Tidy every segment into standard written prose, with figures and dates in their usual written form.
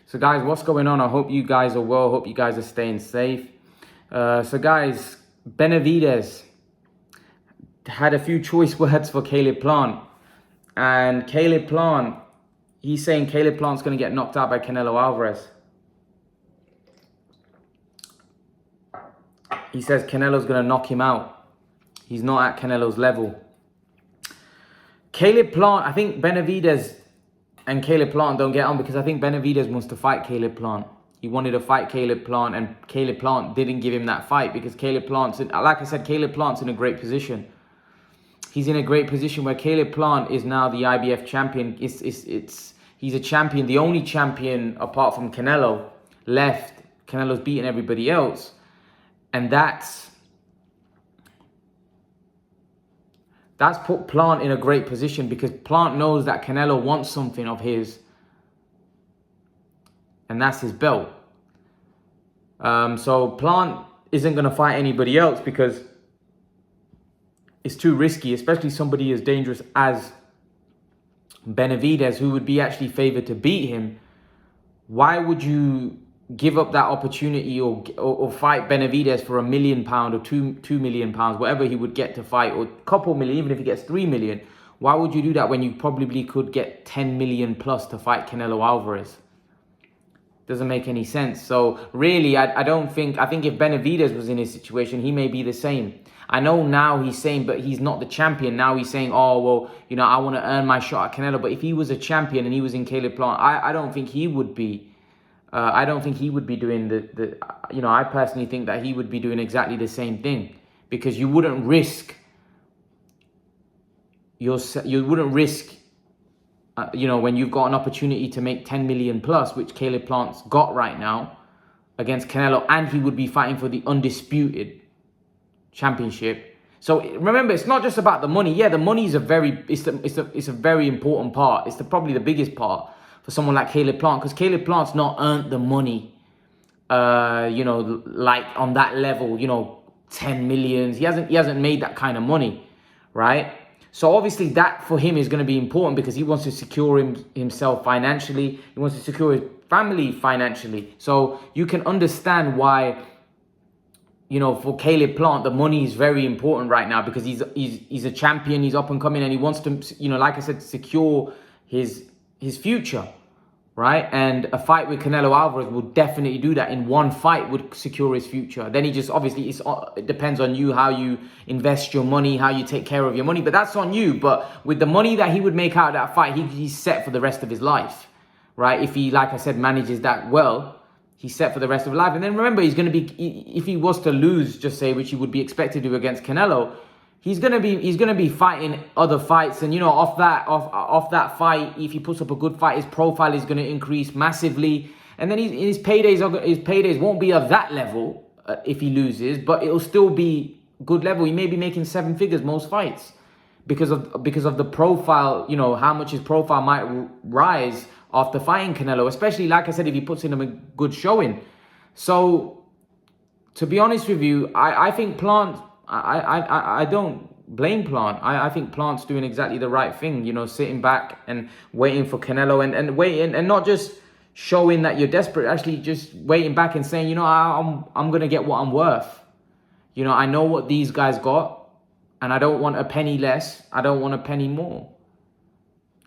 So guys, what's going on? I hope you guys are well. Hope you guys are staying safe. So guys, Benavidez had a few choice words for Caleb Plant. And Caleb Plant, he's saying Caleb Plant's going to get knocked out by Canelo Alvarez. He says Canelo's going to knock him out. He's not at Canelo's level. Caleb Plant, I think Benavidez and Caleb Plant don't get on because I think Benavidez wants to fight Caleb Plant. He wanted to fight Caleb Plant, and Caleb Plant didn't give him that fight because Caleb Plant's, like I said, Caleb Plant's in a great position. He's in a great position where Caleb Plant is now the IBF champion. He's a champion, the only champion apart from Canelo left. Canelo's beaten everybody else. And that's put Plant in a great position because Plant knows that Canelo wants something of his. And that's his belt. So Plant isn't going to fight anybody else because it's too risky, especially somebody as dangerous as Benavidez, who would be actually favored to beat him. Why would you give up that opportunity or fight Benavidez for £1 million or £2 million, whatever he would get to fight, or a couple million, even if he gets 3 million? Why would you do that when you probably could get 10 million plus to fight Canelo Alvarez? Doesn't make any sense. So really, I think if Benavidez was in his situation, he may be the same. I know now he's saying, but he's not the champion. Now he's saying, oh, well, you know, I want to earn my shot at Canelo. But if he was a champion and he was in Caleb Plant, I don't think he would be. I don't think he would be doing I personally think that he would be doing exactly the same thing, because you wouldn't risk when you've got an opportunity to make 10 million plus, which Caleb Plant's got right now against Canelo, and he would be fighting for the undisputed championship. So remember, it's not just about the money. Yeah, the money is a very important part. It's probably the biggest part for someone like Caleb Plant, because Caleb Plant's not earned the money, like on that level, 10 millions. He hasn't made that kind of money, right? So obviously that for him is going to be important because he wants to secure himself financially. He wants to secure his family financially. So you can understand why, for Caleb Plant, the money is very important right now because he's a champion, he's up and coming, and he wants to, like I said, secure his future, right? And a fight with Canelo Alvarez will definitely do that. In one fight would secure his future. Then he just, obviously, it depends on you, how you invest your money, how you take care of your money, but that's on you. But with the money that he would make out of that fight, he's set for the rest of his life, right? If he, like I said, manages that well, he's set for the rest of his life. And then remember, he's going to be, if he was to lose, just say, which he would be expected to against Canelo, he's gonna be fighting other fights, and off that fight, if he puts up a good fight, his profile is gonna increase massively, and then his paydays won't be of that level if he loses, but it'll still be good level. He may be making 7 figures most fights because of the profile, how much his profile might rise after fighting Canelo, especially, like I said, if he puts in a good showing. So to be honest with you, I think Plant, I don't blame Plant. I think Plant's doing exactly the right thing, sitting back and waiting for Canelo and waiting, and not just showing that you're desperate, actually just waiting back and saying, I'm going to get what I'm worth. I know what these guys got, and I don't want a penny less. I don't want a penny more.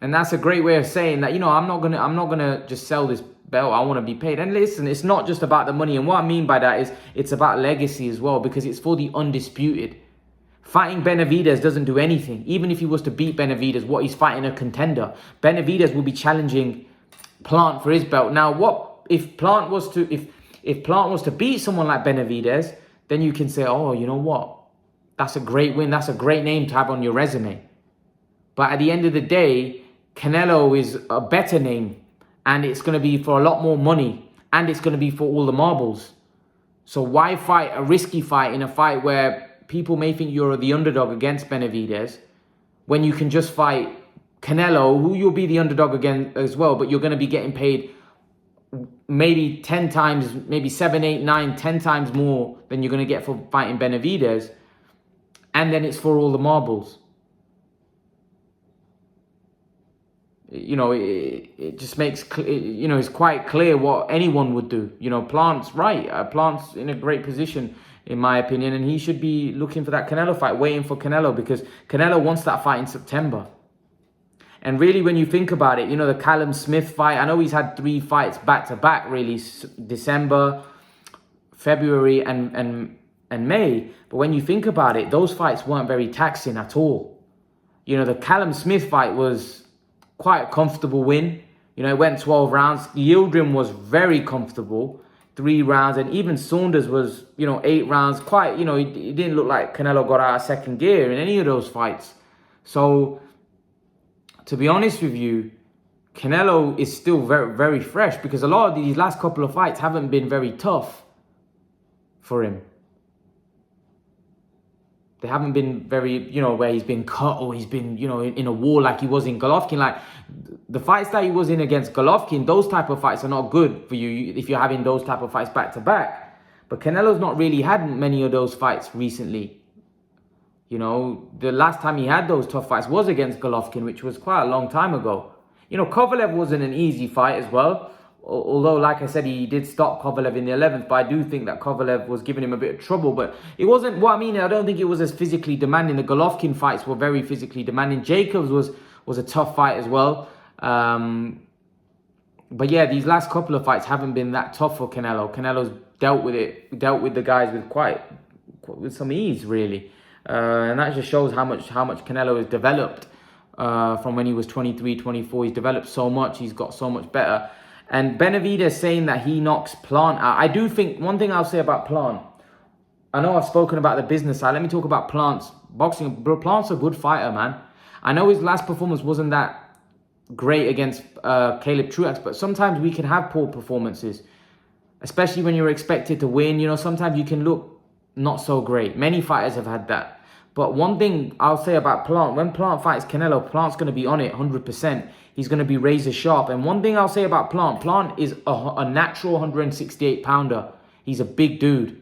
And that's a great way of saying that, I'm not going to just sell this belt. I want to be paid. And listen, it's not just about the money. And what I mean by that is it's about legacy as well, because it's for the undisputed. Fighting Benavidez doesn't do anything. Even if he was to beat Benavidez, what, he's fighting a contender. Benavidez will be challenging Plant for his belt. Now, what if Plant was to beat someone like Benavidez, then you can say, oh, you know what? That's a great win. That's a great name to have on your resume. But at the end of the day, Canelo is a better name, and it's going to be for a lot more money, and it's going to be for all the marbles. So why fight a risky fight in a fight where people may think you're the underdog against Benavidez, when you can just fight Canelo, who you'll be the underdog again as well, but you're going to be getting paid maybe 10 times, maybe 7, 8, 9, 10 times more than you're going to get for fighting Benavidez, and then it's for all the marbles. it just makes, it's quite clear what anyone would do. Plant's right. Plant's in a great position, in my opinion, and he should be looking for that Canelo fight, waiting for Canelo, because Canelo wants that fight in September. And really, when you think about it, the Callum Smith fight, I know he's had 3 fights back-to-back, really, December, February, and May. But when you think about it, those fights weren't very taxing at all. The Callum Smith fight was quite a comfortable win. It went 12 rounds. Yildirim was very comfortable, 3 rounds. And even Saunders was, 8 rounds. Quite, it didn't look like Canelo got out of second gear in any of those fights. So, to be honest with you, Canelo is still very, very fresh, because a lot of these last couple of fights haven't been very tough for him. They haven't been very, where he's been cut or he's been, in a war like he was in Golovkin. Like, the fights that he was in against Golovkin, those type of fights are not good for you if you're having those type of fights back to back. But Canelo's not really had many of those fights recently. The last time he had those tough fights was against Golovkin, which was quite a long time ago. Kovalev wasn't an easy fight as well. Although, like I said, he did stop Kovalev in the 11th. But I do think that Kovalev was giving him a bit of trouble. But it wasn't, I don't think it was as physically demanding. The Golovkin fights were very physically demanding. Jacobs was a tough fight as well. But yeah, these last couple of fights haven't been that tough for Canelo. Canelo's dealt with the guys with some ease, really. And that just shows how much Canelo has developed from when he was 23, 24. He's developed so much. He's got so much better. And Benavidez saying that he knocks Plant out. I do think, one thing I'll say about Plant, I know I've spoken about the business side. Let me talk about Plant's boxing. Plant's a good fighter, man. I know his last performance wasn't that great against Caleb Truax, but sometimes we can have poor performances, especially when you're expected to win. Sometimes you can look not so great. Many fighters have had that. But one thing I'll say about Plant, when Plant fights Canelo, Plant's going to be on it 100%. He's going to be razor sharp. And one thing I'll say about Plant is a natural 168-pounder. He's a big dude.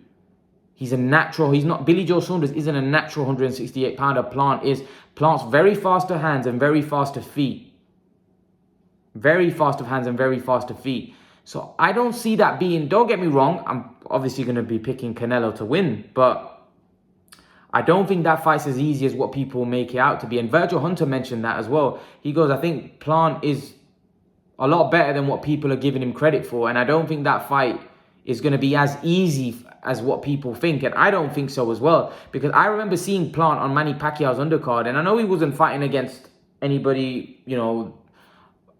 He's a natural. He's not, Billy Joe Saunders isn't a natural 168-pounder. Plant's very fast to hands and very fast to feet. Very fast of hands and very fast to feet. So I don't see that being, don't get me wrong, I'm obviously going to be picking Canelo to win, but I don't think that fight's as easy as what people make it out to be. And Virgil Hunter mentioned that as well. He goes, I think Plant is a lot better than what people are giving him credit for. And I don't think that fight is going to be as easy as what people think. And I don't think so as well. Because I remember seeing Plant on Manny Pacquiao's undercard. And I know he wasn't fighting against anybody,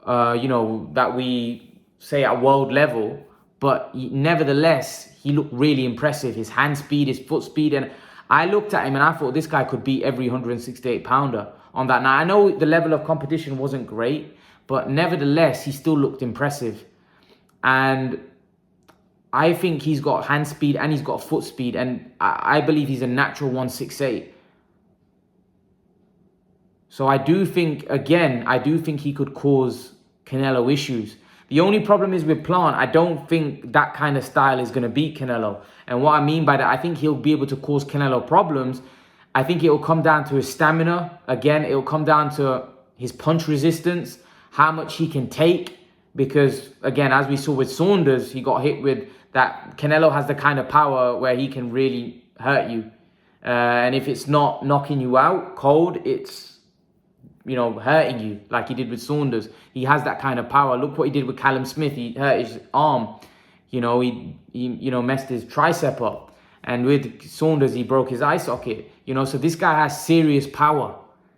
that we say at world level. But nevertheless, he looked really impressive. His hand speed, his foot speed. And I looked at him and I thought this guy could beat every 168-pounder on that. Now, I know the level of competition wasn't great, but nevertheless, he still looked impressive. And I think he's got hand speed and he's got foot speed. And I believe he's a natural 168. So I do think he could cause Canelo issues. The only problem is with Plant, I don't think that kind of style is going to beat Canelo. And what I mean by that, I think he'll be able to cause Canelo problems. I think it will come down to his stamina. Again, it will come down to his punch resistance, how much he can take. Because, again, as we saw with Saunders, he got hit with that. Canelo has the kind of power where he can really hurt you. And if it's not knocking you out cold, it's hurting you like he did with Saunders. He has that kind of power. Look what he did with Callum Smith. He hurt his arm. He messed his tricep up. And with Saunders, he broke his eye socket. So this guy has serious power.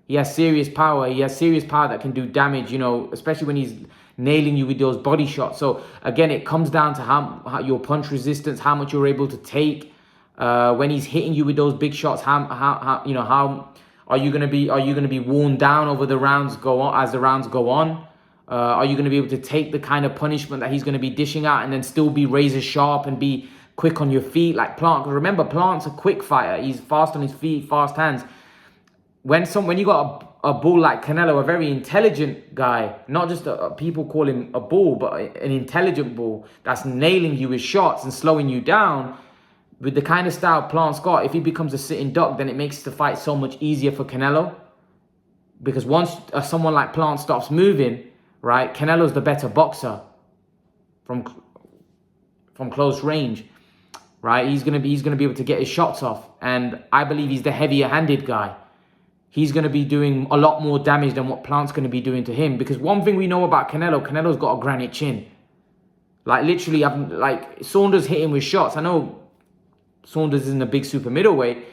He has serious power. He has serious power that can do damage, especially when he's nailing you with those body shots. So again, it comes down to how your punch resistance, how much you're able to take. When he's hitting you with those big shots, how are you going to be worn down over the rounds as the rounds go on? Are you going to be able to take the kind of punishment that he's going to be dishing out and then still be razor sharp and be quick on your feet like Plant? Because remember, Plant's a quick fighter. He's fast on his feet, fast hands. When you got a bull like Canelo, a very intelligent guy, not just people call him a bull, but an intelligent bull that's nailing you with shots and slowing you down, with the kind of style Plant's got, if he becomes a sitting duck, then it makes the fight so much easier for Canelo. Because once someone like Plant stops moving, right? Canelo's the better boxer from close range, right? He's gonna be able to get his shots off, and I believe he's the heavier-handed guy. He's going to be doing a lot more damage than what Plant's going to be doing to him. Because one thing we know about Canelo's got a granite chin. Like, literally, Saunders hit him with shots. I know Saunders isn't a big super middleweight.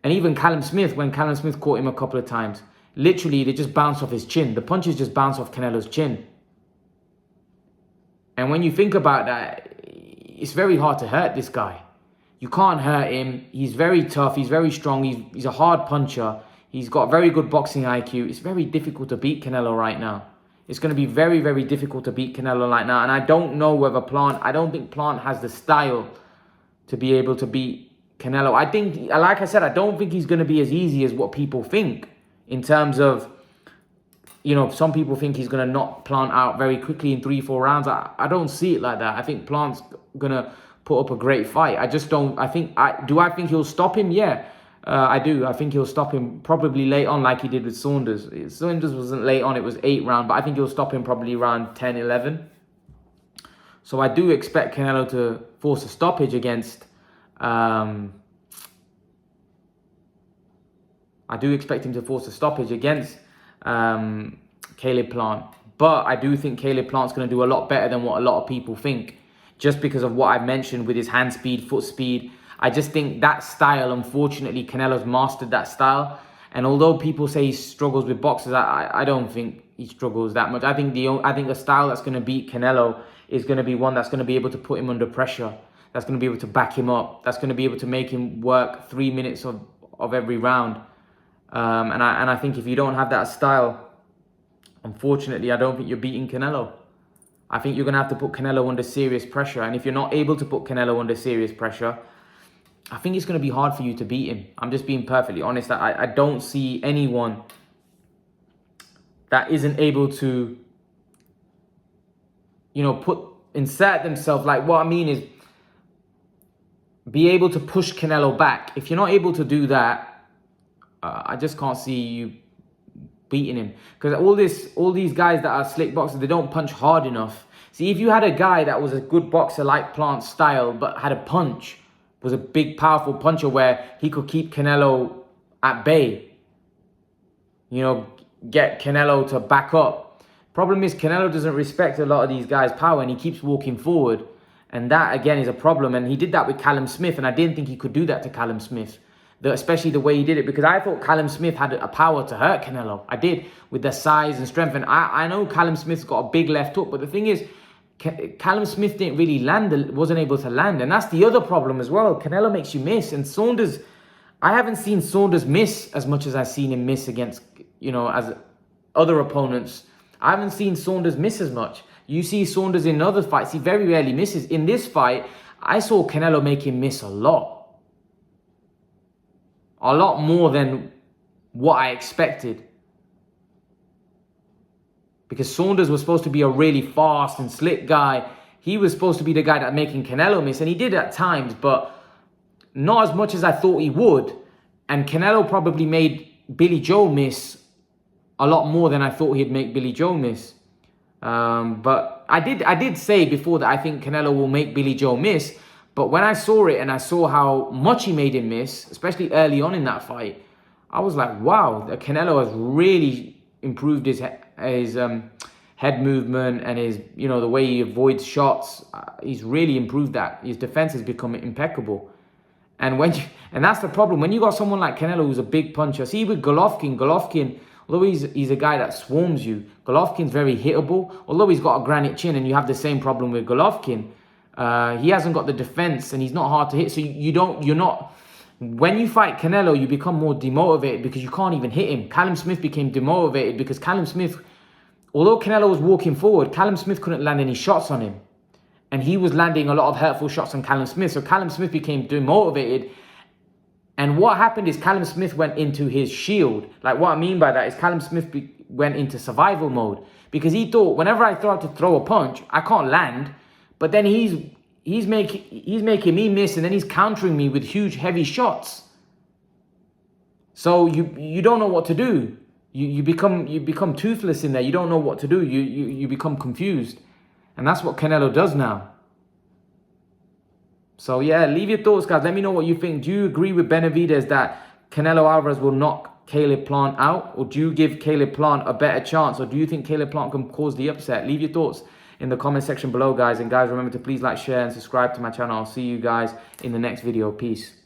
And even Callum Smith, when Callum Smith caught him a couple of times, literally, they just bounce off his chin. The punches just bounce off Canelo's chin. And when you think about that, it's very hard to hurt this guy. You can't hurt him. He's very tough. He's very strong. He's a hard puncher. He's got very good boxing IQ. It's very difficult to beat Canelo right now. It's going to be very, very difficult to beat Canelo right now. And I don't know whether I don't think Plant has the style to be able to beat Canelo. I think, like I said, I don't think he's going to be as easy as what people think. In terms of, you know, some people think he's going to knock Plant out very quickly in 3-4 rounds. I don't see it like that. I think Plant's going to put up a great fight. I just don't, do I think he'll stop him? Yeah. I do. I think he'll stop him probably late on like he did with Saunders. Saunders wasn't late on. It was 8 round. But I think he'll stop him probably around 10, 11. So I do expect Canelo to force a stoppage against... I do expect him to force a stoppage against Caleb Plant. But I do think Caleb Plant's going to do a lot better than what a lot of people think. Just because of what I've mentioned with his hand speed, foot speed... I just think that style, unfortunately, Canelo's mastered that style. And although people say he struggles with boxers, I don't think he struggles that much. I think the style that's going to beat Canelo is going to be one that's going to be able to put him under pressure. That's going to be able to back him up. That's going to be able to make him work 3 minutes of every round. And I think if you don't have that style, unfortunately, I don't think you're beating Canelo. I think you're going to have to put Canelo under serious pressure. And if you're not able to put Canelo under serious pressure, I think it's going to be hard for you to beat him. I'm just being perfectly honest. I don't see anyone that isn't able to, you know, insert themselves. Like, what I mean is be able to push Canelo back. If you're not able to do that, I just can't see you beating him. Because all these guys that are slick boxers, they don't punch hard enough. See, if you had a guy that was a good boxer like Plant style, but had a punch, was a big, powerful puncher where he could keep Canelo at bay. You know, get Canelo to back up. Problem is, Canelo doesn't respect a lot of these guys' power and he keeps walking forward. And that, again, is a problem. And he did that with Callum Smith, and I didn't think he could do that to Callum Smith. Especially the way he did it, because I thought Callum Smith had a power to hurt Canelo. I did, with their size and strength. And I know Callum Smith's got a big left hook, but the thing is, Callum Smith didn't really wasn't able to land. And that's the other problem as well. Canelo makes you miss. And Saunders, I haven't seen Saunders miss as much as I've seen him miss against, you know, as other opponents. I haven't seen Saunders miss as much. You see Saunders in other fights, he very rarely misses. In this fight, I saw Canelo make him miss a lot. A lot more than what I expected. Because Saunders was supposed to be a really fast and slick guy. He was supposed to be the guy that making Canelo miss. And he did at times, but not as much as I thought he would. And Canelo probably made Billy Joe miss a lot more than I thought he'd make Billy Joe miss. But I did say before that I think Canelo will make Billy Joe miss. But when I saw it and I saw how much he made him miss, especially early on in that fight, I was like, wow, Canelo has really improved his head movement and his, you know, the way he avoids shots. He's really improved that. His defense has become impeccable. And that's the problem. When you got someone like Canelo who's a big puncher, see with Golovkin, although he's a guy that swarms you, Golovkin's very hittable. Although he's got a granite chin, and you have the same problem with Golovkin, he hasn't got the defense and he's not hard to hit. So when you fight Canelo, you become more demotivated because you can't even hit him. Callum Smith became demotivated because Callum Smith, although Canelo was walking forward, Callum Smith couldn't land any shots on him. And he was landing a lot of hurtful shots on Callum Smith. So Callum Smith became demotivated. And what happened is Callum Smith went into his shield. Like, what I mean by that is Callum Smith went into survival mode. Because he thought, whenever I throw a punch, I can't land. But then he's making me miss, and then he's countering me with huge, heavy shots. So you don't know what to do. You become toothless in there. You don't know what to do. You become confused. And that's what Canelo does now. So yeah, leave your thoughts, guys. Let me know what you think. Do you agree with Benavidez that Canelo Alvarez will knock Caleb Plant out? Or do you give Caleb Plant a better chance? Or do you think Caleb Plant can cause the upset? Leave your thoughts in the comment section below, guys. And guys, remember to please like, share, and subscribe to my channel. I'll see you guys in the next video. Peace.